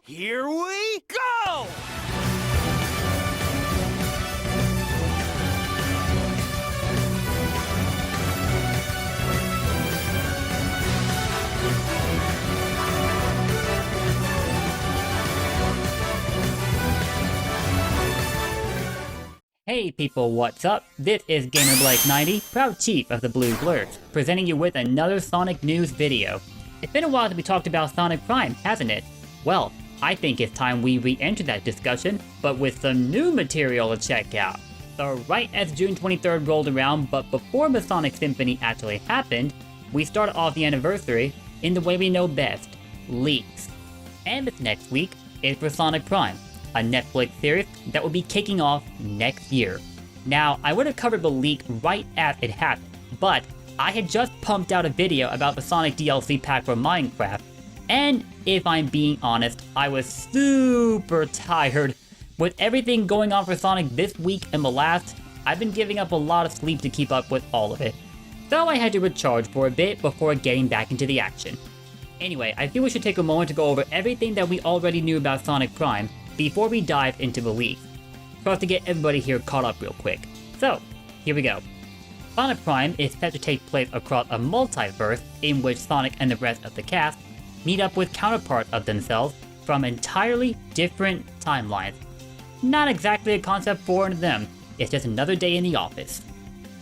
Here we go! Hey people, what's up? This is GamerBlake90, proud chief of the Blue Blurs, presenting you with another Sonic news video. It's been a while since we talked about Sonic Prime, hasn't it? Well, I think it's time we re-enter that discussion, but with some new material to check out. So right as June 23rd rolled around, but before the Sonic Symphony actually happened, we started off the anniversary in the way we know best, leaks. And this next week is for Sonic Prime, a Netflix series that will be kicking off next year. Now, I would have covered the leak right as it happened, but I had just pumped out a video about the Sonic DLC pack for Minecraft, and if I'm being honest, I was super tired. With everything going on for Sonic this week and the last, I've been giving up a lot of sleep to keep up with all of it. So I had to recharge for a bit before getting back into the action. Anyway, I feel we should take a moment to go over everything that we already knew about Sonic Prime before we dive into the leak. First, to get everybody here caught up real quick. So, here we go. Sonic Prime is set to take place across a multiverse in which Sonic and the rest of the cast meet up with counterparts of themselves from entirely different timelines. Not exactly a concept foreign to them, it's just another day in the office.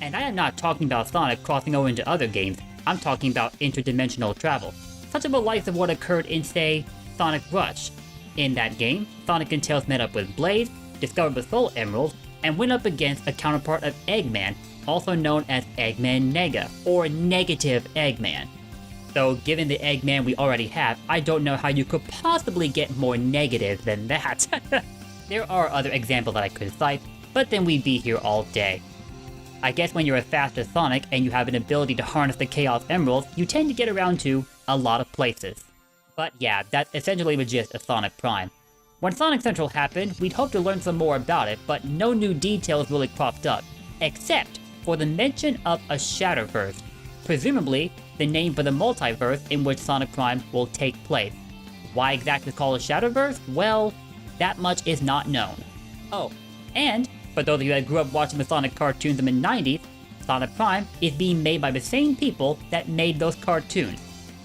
And I am not talking about Sonic crossing over into other games, I'm talking about interdimensional travel, such of the likes of what occurred in, say, Sonic Rush. In that game, Sonic and Tails met up with Blaze, discovered the Soul Emerald, and went up against a counterpart of Eggman, also known as Eggman Nega, or Negative Eggman. So given the Eggman we already have, I don't know how you could possibly get more negative than that. There are other examples that I could cite, but then we'd be here all day. I guess when you're as fast as Sonic and you have an ability to harness the Chaos Emeralds, you tend to get around to a lot of places. But yeah, that's essentially the gist of Sonic Prime. When Sonic Central happened, we'd hoped to learn some more about it, but no new details really cropped up, except for the mention of a Shatterverse, presumably the name for the multiverse in which Sonic Prime will take place. Why exactly call a Shatterverse? Well, that much is not known. Oh, and for those of you that grew up watching the Sonic cartoons in the 90s, Sonic Prime is being made by the same people that made those cartoons.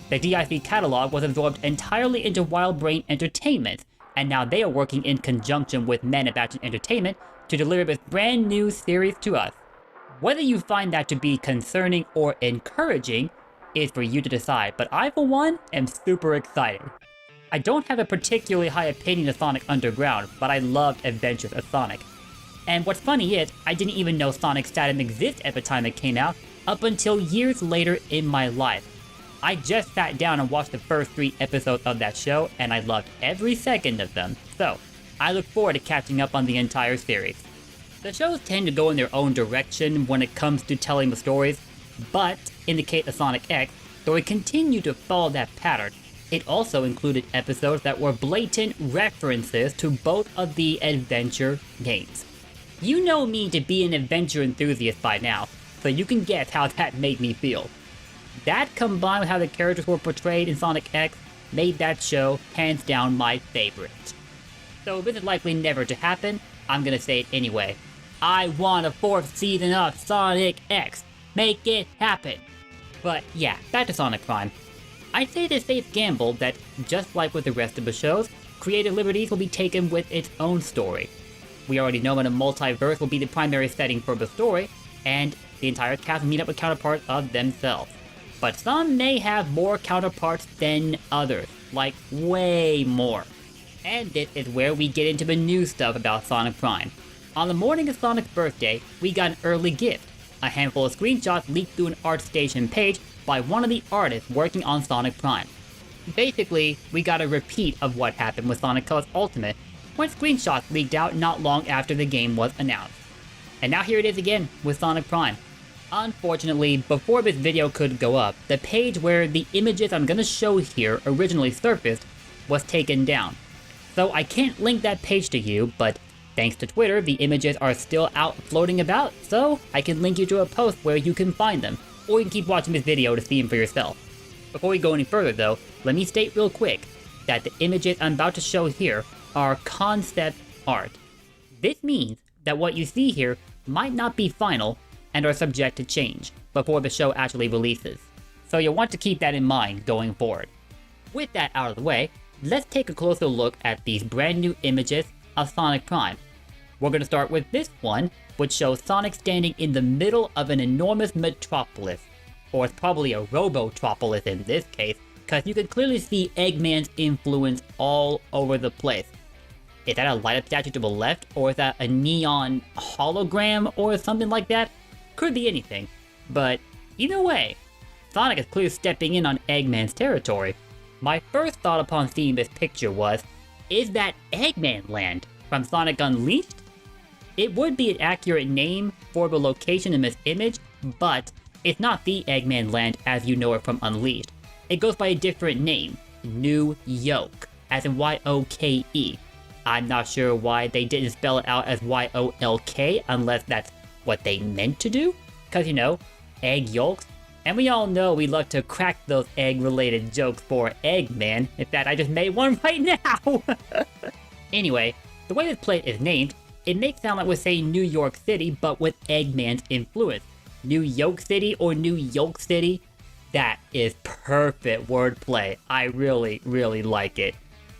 The DIC catalog was absorbed entirely into Wild Brain Entertainment, and now they are working in conjunction with Men of Action Entertainment to deliver this brand new series to us. Whether you find that to be concerning or encouraging is for you to decide, but I for one am super excited. I don't have a particularly high opinion of Sonic Underground, but I loved Adventures of Sonic. And what's funny is, I didn't even know Sonic Status existed at the time it came out, up until years later in my life. I just sat down and watched the first 3 episodes of that show, and I loved every second of them, so I look forward to catching up on the entire series. The shows tend to go in their own direction when it comes to telling the stories, but in the case of Sonic X, though it continued to follow that pattern, it also included episodes that were blatant references to both of the adventure games. You know me to be an adventure enthusiast by now, so you can guess how that made me feel. That combined with how the characters were portrayed in Sonic X made that show hands down my favorite. So this is likely never to happen, I'm gonna say it anyway. I want a 4th season of Sonic X. Make it happen. But yeah, back to Sonic Prime. I'd say it's a safe gamble that, just like with the rest of the shows, creative liberties will be taken with its own story. We already know that a multiverse will be the primary setting for the story, and the entire cast will meet up with counterparts of themselves. But some may have more counterparts than others, like way more. And this is where we get into the new stuff about Sonic Prime. On the morning of Sonic's birthday, we got an early gift, a handful of screenshots leaked through an ArtStation page by one of the artists working on Sonic Prime. Basically, we got a repeat of what happened with Sonic Colors Ultimate, when screenshots leaked out not long after the game was announced. And now here it is again with Sonic Prime. Unfortunately, before this video could go up, the page where the images I'm gonna show here originally surfaced was taken down. So I can't link that page to you, but thanks to Twitter, the images are still out floating about, so I can link you to a post where you can find them, or you can keep watching this video to see them for yourself. Before we go any further though, let me state real quick that the images I'm about to show here are concept art. This means that what you see here might not be final and are subject to change before the show actually releases. So you'll want to keep that in mind going forward. With that out of the way, let's take a closer look at these brand new images of Sonic Prime. We're going to start with this one, which shows Sonic standing in the middle of an enormous metropolis. Or it's probably a Robotropolis in this case, because you can clearly see Eggman's influence all over the place. Is that a light-up statue to the left, or is that a neon hologram or something like that? Could be anything, but either way, Sonic is clearly stepping in on Eggman's territory. My first thought upon seeing this picture was, is that Eggman Land from Sonic Unleashed? It would be an accurate name for the location in this image, but it's not the Eggman Land as you know it from Unleashed. It goes by a different name, New Yoke, as in Y-O-K-E. I'm not sure why they didn't spell it out as Y-O-L-K unless that's what they meant to do, because you know, egg yolks. And we all know we love to crack those egg-related jokes for Eggman. In fact, I just made one right now! Anyway, the way this place is named, it makes it sound like we're saying New York City, but with Eggman's influence. New Yoke City or New Yolk City? That is perfect wordplay. I really, really like it.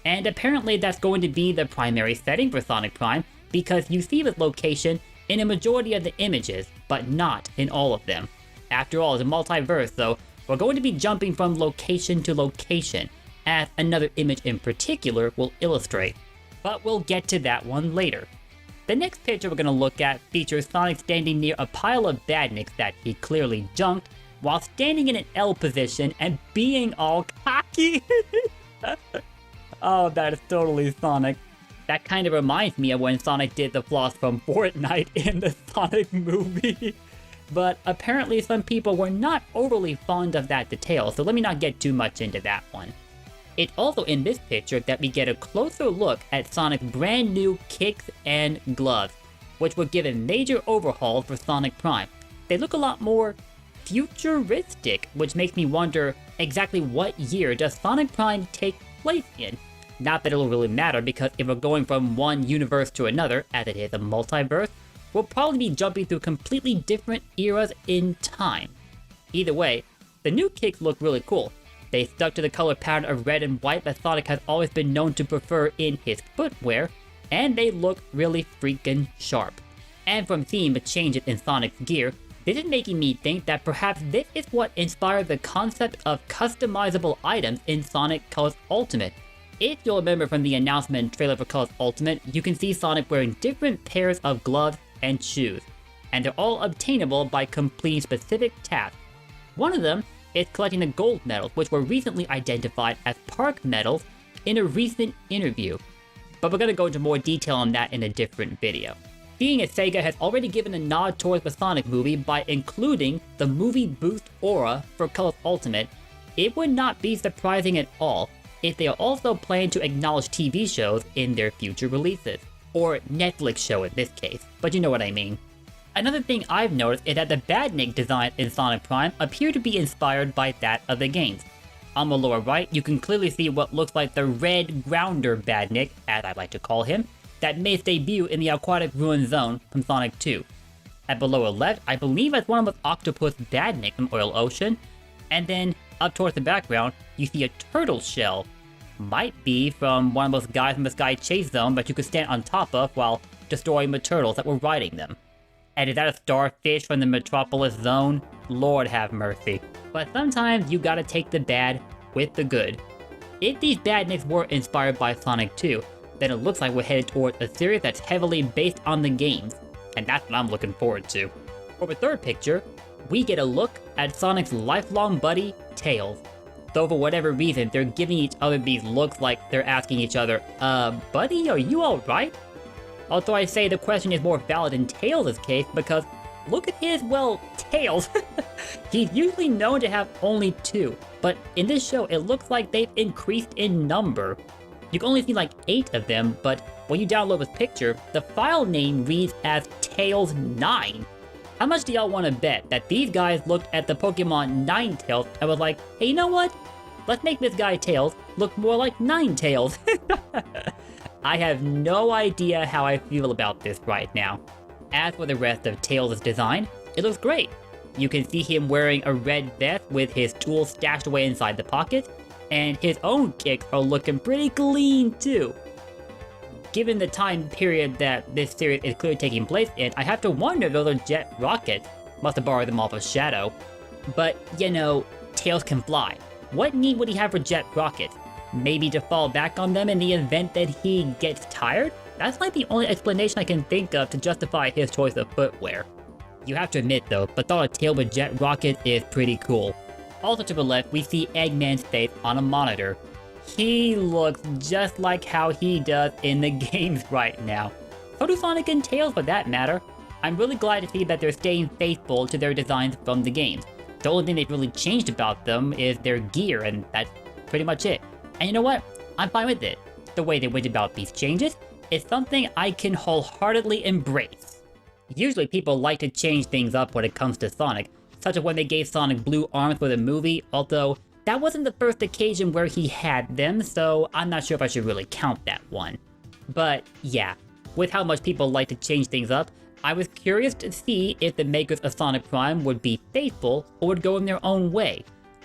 And apparently that's going to be the primary setting for Sonic Prime, because you see this location in a majority of the images, but not in all of them. After all, it's a multiverse, so we're going to be jumping from location to location, as another image in particular will illustrate. But we'll get to that one later. The next picture we're going to look at features Sonic standing near a pile of badniks that he clearly junked, while standing in an L position and being all cocky. Oh, that is totally Sonic. That kind of reminds me of when Sonic did the floss from Fortnite in the Sonic movie. But apparently some people were not overly fond of that detail, so let me not get too much into that one. It's also in this picture that we get a closer look at Sonic's brand new kicks and gloves, which were given major overhauls for Sonic Prime. They look a lot more futuristic, which makes me wonder exactly what year does Sonic Prime take place in? Not that it'll really matter, because if we're going from one universe to another, as it is a multiverse, we'll probably be jumping through completely different eras in time. Either way, the new kicks look really cool. They stuck to the color pattern of red and white that Sonic has always been known to prefer in his footwear, and they look really freaking sharp. And from seeing the changes in Sonic's gear, this is making me think that perhaps this is what inspired the concept of customizable items in Sonic Colors Ultimate. If you'll remember from the announcement trailer for Colors Ultimate, you can see Sonic wearing different pairs of gloves and shoes, and they're all obtainable by completing specific tasks. One of them is collecting the gold medals, which were recently identified as Park medals in a recent interview. But we're going to go into more detail on that in a different video. Being as Sega has already given a nod towards the Sonic movie by including the movie boost aura for Colors Ultimate, it would not be surprising at all if they are also planning to acknowledge TV shows in their future releases. Or Netflix show in this case, but you know what I mean. Another thing I've noticed is that the badnik design in Sonic Prime appear to be inspired by that of the games. On the lower right, you can clearly see what looks like the red grounder badnik, as I like to call him, that made its debut in the Aquatic Ruin Zone from Sonic 2. At the lower left, I believe that's one of the octopus badnik from Oil Ocean, and then up towards the background, you see a turtle shell. Might be from one of those guys from the Sky Chase Zone that you could stand on top of while destroying the turtles that were riding them. And is that a starfish from the Metropolis Zone? Lord have mercy. But sometimes you gotta take the bad with the good. If these badniks were inspired by Sonic 2, then it looks like we're headed towards a series that's heavily based on the games, and that's what I'm looking forward to. For the third picture, we get a look at Sonic's lifelong buddy, Tails. Though for whatever reason, they're giving each other these looks like they're asking each other, buddy, are you alright? Although I say the question is more valid in Tails' case because look at his, well, tails. He's usually known to have only 2, but in this show it looks like they've increased in number. You can only see like 8 of them, but when you download this picture, the file name reads as Tails9. How much do y'all want to bet that these guys looked at the Pokemon Ninetales and was like, hey, you know what? let's make this guy Tails look more like Ninetales. I have no idea how I feel about this right now. As for the rest of Tails' design, it looks great. You can see him wearing a red vest with his tools stashed away inside the pocket, and his own kicks are looking pretty clean too. Given the time period that this series is clearly taking place in, I have to wonder if those are jet rockets. Must have borrowed them off of Shadow. But, you know, Tails can fly. What need would he have for jet rockets? Maybe to fall back on them in the event that he gets tired? That's like the only explanation I can think of to justify his choice of footwear. You have to admit though, the thought of Tails with jet rockets is pretty cool. Also to the left, we see Eggman's face on a monitor. He looks just like how he does in the games right now. So do Sonic and Tails for that matter. I'm really glad to see that they're staying faithful to their designs from the games. The only thing they've really changed about them is their gear, and that's pretty much it. And you know what? I'm fine with it. The way they went about these changes is something I can wholeheartedly embrace. Usually people like to change things up when it comes to Sonic, such as when they gave Sonic blue arms for the movie, although that wasn't the first occasion where he had them, so I'm not sure if I should really count that one. But yeah, with how much people like to change things up, I was curious to see if the makers of Sonic Prime would be faithful or would go in their own way.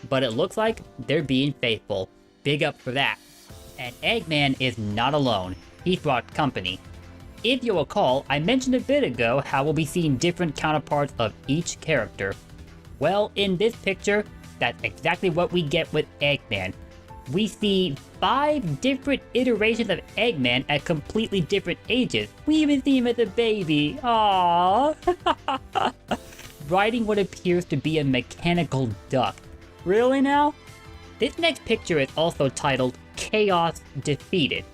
But it looks like they're being faithful. Big up for that. And Eggman is not alone. He's brought company. If you'll recall, I mentioned a bit ago how we'll be seeing different counterparts of each character. Well, in this picture, that's exactly what we get with Eggman. We see 5 different iterations of Eggman at completely different ages. We even see him as a baby. Aww. Riding what appears to be a mechanical duck. Really now? This next picture is also titled Chaos Defeated.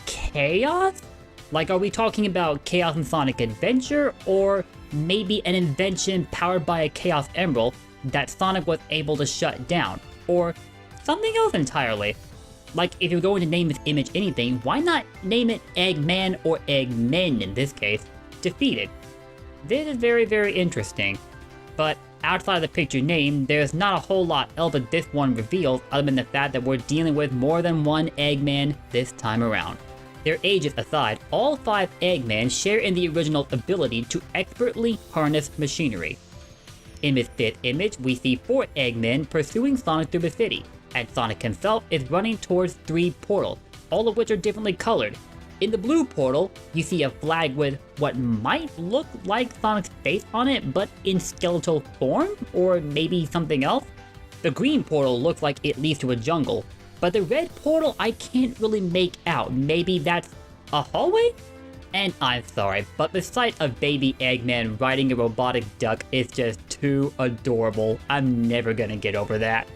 Chaos? Like, are we talking about Chaos in Sonic Adventure, or maybe an invention powered by a Chaos Emerald that Sonic was able to shut down, or something else entirely? Like, if you're going to name this image anything, why not name it Eggman, or Eggmen in this case, Defeated? This is very, very interesting, but outside of the picture name, there's not a whole lot else that this one reveals other than the fact that we're dealing with more than one Eggman this time around. Their ages aside, all 5 Eggmen share in the original ability to expertly harness machinery. In this 5th image, we see 4 Eggmen pursuing Sonic through the city, and Sonic himself is running towards 3 portals, all of which are differently colored. In the blue portal, you see a flag with what might look like Sonic's face on it, but in skeletal form, or maybe something else. The green portal looks like it leads to a jungle, but the red portal I can't really make out. Maybe that's a hallway? And I'm sorry, but the sight of baby Eggman riding a robotic duck is just too adorable. I'm never gonna get over that.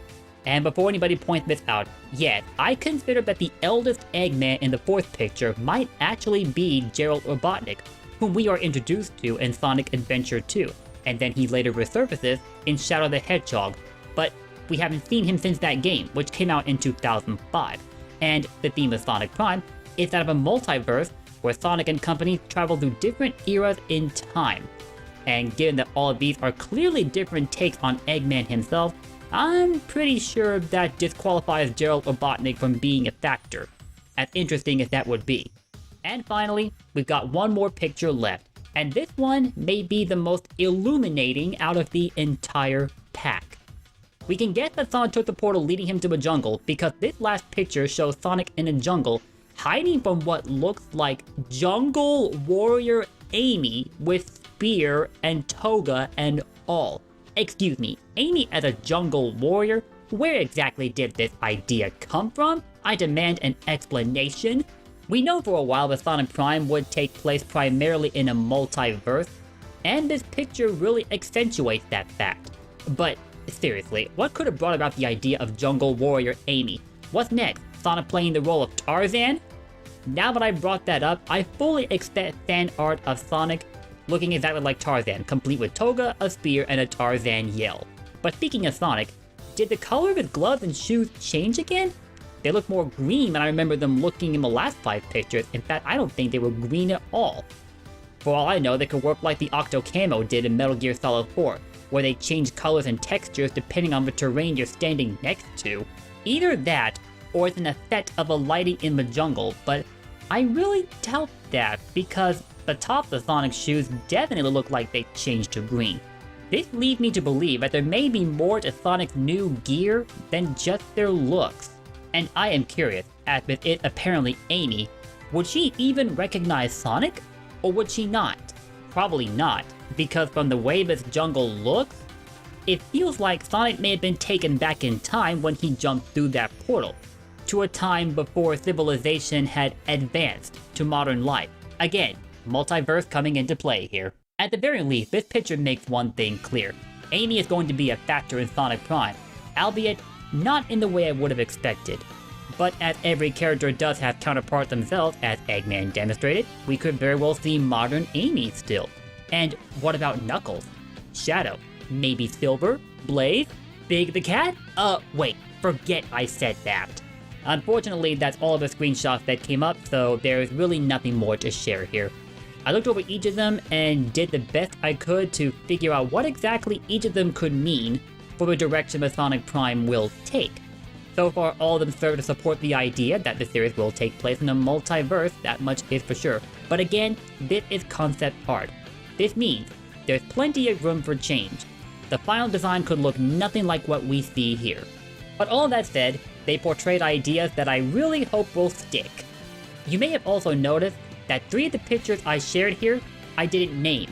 And before anybody points this out, yes, I consider that the eldest Eggman in the 4th picture might actually be Gerald Robotnik, whom we are introduced to in Sonic Adventure 2, and then he later resurfaces in Shadow the Hedgehog, but we haven't seen him since that game, which came out in 2005. And the theme of Sonic Prime is that of a multiverse where Sonic and company travel through different eras in time. And given that all of these are clearly different takes on Eggman himself, I'm pretty sure that disqualifies Gerald Robotnik from being a factor, as interesting as that would be. And finally, we've got one more picture left, and this one may be the most illuminating out of the entire pack. We can guess that Sonic took the portal leading him to a jungle because this last picture shows Sonic in a jungle hiding from what looks like Jungle Warrior Amy with spear and toga and all. Excuse me, Amy as a jungle warrior? Where exactly did this idea come from? I demand an explanation. We know for a while that Sonic Prime would take place primarily in a multiverse, and this picture really accentuates that fact. But seriously, what could have brought about the idea of Jungle Warrior Amy? What's next? Sonic playing the role of Tarzan? Now that I brought that up, I fully expect fan art of Sonic looking exactly like Tarzan, complete with toga, a spear, and a Tarzan yell. But speaking of Sonic, did the color of his gloves and shoes change again? They look more green than I remember them looking in the last 5 pictures. In fact, I don't think they were green at all. For all I know, they could work like the Octo Camo did in Metal Gear Solid 4. where they change colors and textures depending on the terrain you're standing next to. Either that, or it's an effect of the lighting in the jungle, but I really doubt that because the tops of Sonic's shoes definitely look like they changed to green. This leads me to believe that there may be more to Sonic's new gear than just their looks. And I am curious, as with it apparently Amy, would she even recognize Sonic? Or would she not? Probably not, because from the way this jungle looks, it feels like Sonic may have been taken back in time when he jumped through that portal, to a time before civilization had advanced to modern life. Again, multiverse coming into play here. At the very least, this picture makes one thing clear. Amy is going to be a factor in Sonic Prime, albeit not in the way I would have expected. But as every character does have counterparts themselves, as Eggman demonstrated, we could very well see modern Amy still. And what about Knuckles? Shadow? Maybe Silver? Blaze? Big the Cat? Wait, forget I said that. Unfortunately, that's all of the screenshots that came up, so there's really nothing more to share here. I looked over each of them and did the best I could to figure out what exactly each of them could mean for the direction the Sonic Prime will take. So far, all of them serve to support the idea that the series will take place in a multiverse, that much is for sure. But again, this is concept art. This means there's plenty of room for change. The final design could look nothing like what we see here. But all that said, they portrayed ideas that I really hope will stick. You may have also noticed that 3 of the pictures I shared here, I didn't name,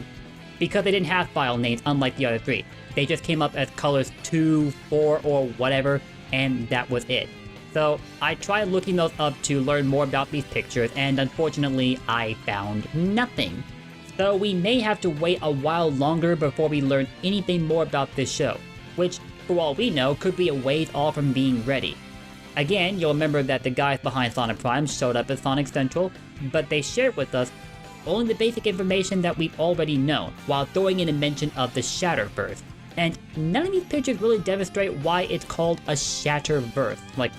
because they didn't have file names unlike the other 3. They just came up as colors 2, 4, or whatever, and that was it. So I tried looking those up to learn more about these pictures, and unfortunately I found nothing. So we may have to wait a while longer before we learn anything more about this show, which, for all we know, could be a ways off from being ready. Again, you'll remember that the guys behind Sonic Prime showed up at Sonic Central, but they shared with us only the basic information that we've already known, while throwing in a mention of the Shatterverse. And none of these pictures really demonstrate why it's called a Shatterverse. Like,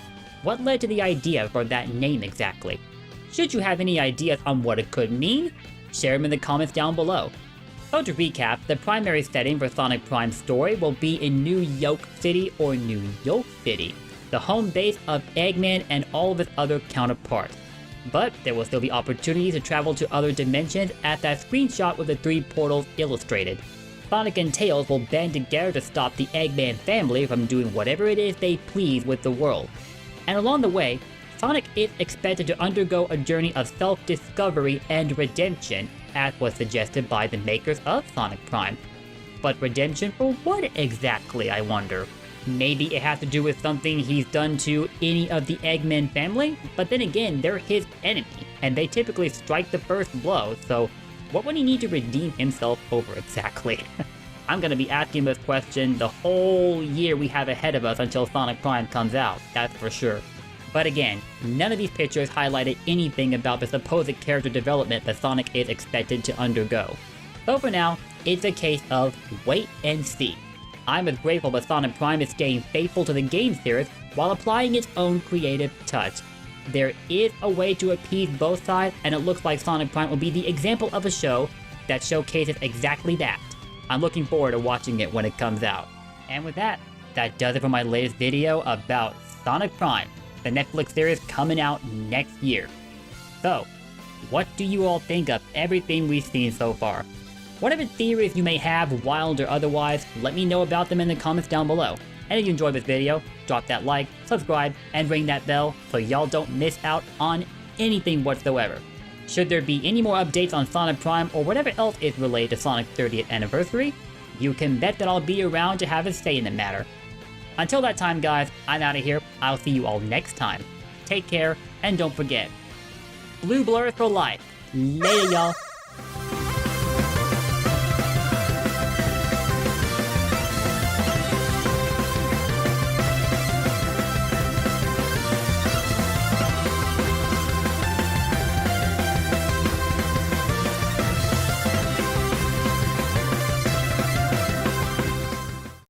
what led to the idea for that name exactly? Should you have any ideas on what it could mean, share them in the comments down below. So to recap, the primary setting for Sonic Prime's story will be in New Yoke City or New Yoke City, the home base of Eggman and all of his other counterparts. But there will still be opportunities to travel to other dimensions, as that screenshot with the 3 portals illustrated. Sonic and Tails will band together to stop the Eggman family from doing whatever it is they please with the world. And along the way, Sonic is expected to undergo a journey of self-discovery and redemption, as was suggested by the makers of Sonic Prime. But redemption for what exactly, I wonder? Maybe it has to do with something he's done to any of the Eggman family? But then again, they're his enemy, and they typically strike the first blow, so what would he need to redeem himself over exactly? I'm gonna be asking this question the whole year we have ahead of us until Sonic Prime comes out, that's for sure. But again, none of these pictures highlighted anything about the supposed character development that Sonic is expected to undergo. So for now, it's a case of wait and see. I'm as grateful that Sonic Prime is staying faithful to the game series while applying its own creative touch. There is a way to appease both sides, and it looks like Sonic Prime will be the example of a show that showcases exactly that. I'm looking forward to watching it when it comes out. And with that, that does it for my latest video about Sonic Prime, the Netflix series coming out next year. So, what do you all think of everything we've seen so far? Whatever theories you may have, wild or otherwise, let me know about them in the comments down below. And if you enjoyed this video, drop that like, subscribe, and ring that bell so y'all don't miss out on anything whatsoever. Should there be any more updates on Sonic Prime or whatever else is related to Sonic's 30th anniversary, you can bet that I'll be around to have a say in the matter. Until that time guys, I'm out of here. I'll see you all next time. Take care, and don't forget, Blue Blur for life. Later y'all.